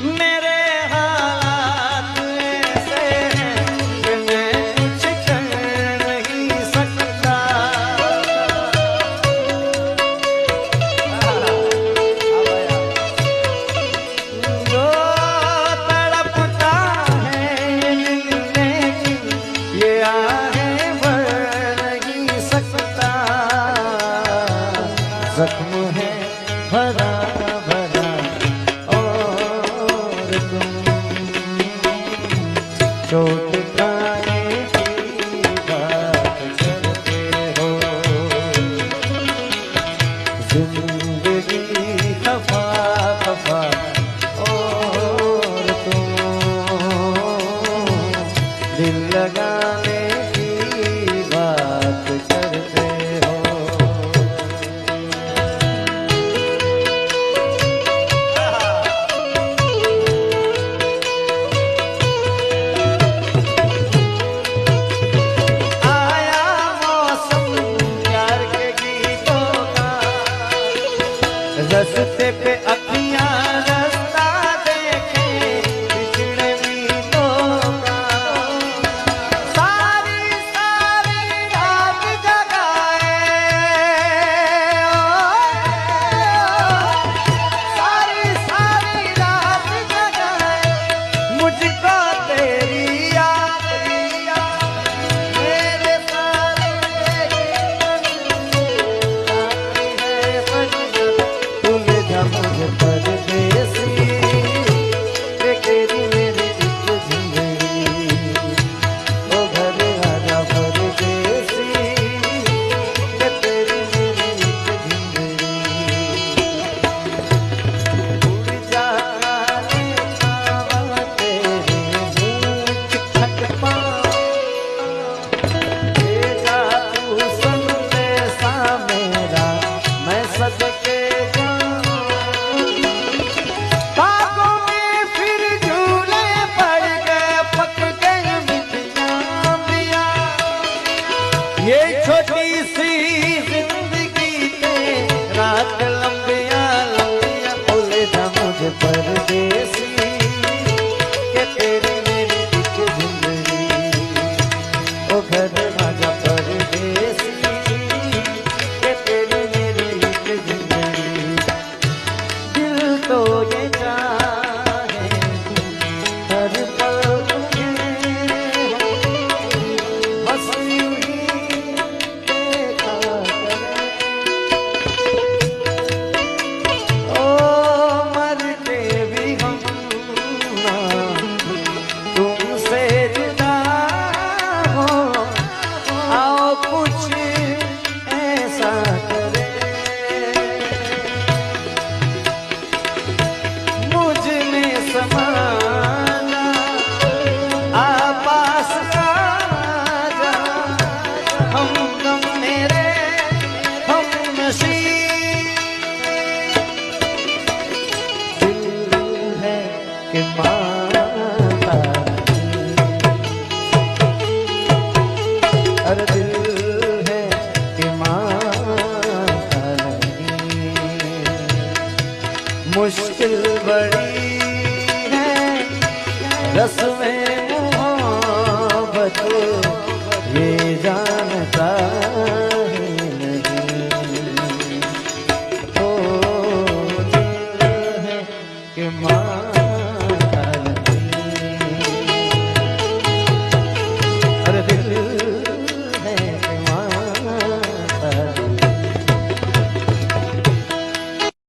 मेरे हालात ऐसे हैं कि मैं कुछ कर नहीं सकता। जो तड़पता है लेकिन ये आहें भर नहीं सकता। जख्म है भरा भरा और तुम चोट खाने की बात करते हो। जिंदगी खफा खफा और तुम दिल लगाने की बात करते हो। आया मौसम प्यार के गीतों का, रस्ते पे अखियां रास्ता देखे बिछड़े मीलों का। सारी सारी रात जगाए, सारी सारी रात जगाए मुझको तेरी याद। मेरे सारे तुले जा मुझे परदेसी, वे तेरी मेरी एक जिंदगी। ओ घर आजा परदेसी, वे तेरी मेरी एक जिंदगी। उड़ जाने पावा तेरे मुँह खट पाँव, ले जा तू संदेशा मेरा मैं सदके जाऊं। बागों में फिर झूले पड़ गए, पक गए मिठियाँ पिया। ये छोटी सी जिंदगी पे रात लंबिया लंबिया। बोले जा मुझे परदेसी, के तेरी मेरी एक जिंदगी। ओ घर आजा परदेसी, के तेरी मेरी एक जिंदगी। दिल तो ये चाहे हर पल तुम्हें हो, बस यूं ही देखा करे। ओ मर के भी हम ना तुमसे जुदा हो। आओ कुछ ऐसा करे, मुझ में समाना आपास आजा। हमदम मेरे हमनशीं, दिल है कि मानता नहीं। अरे दिल है कि मानता नहीं। मुश्किल बड़ी है रस्में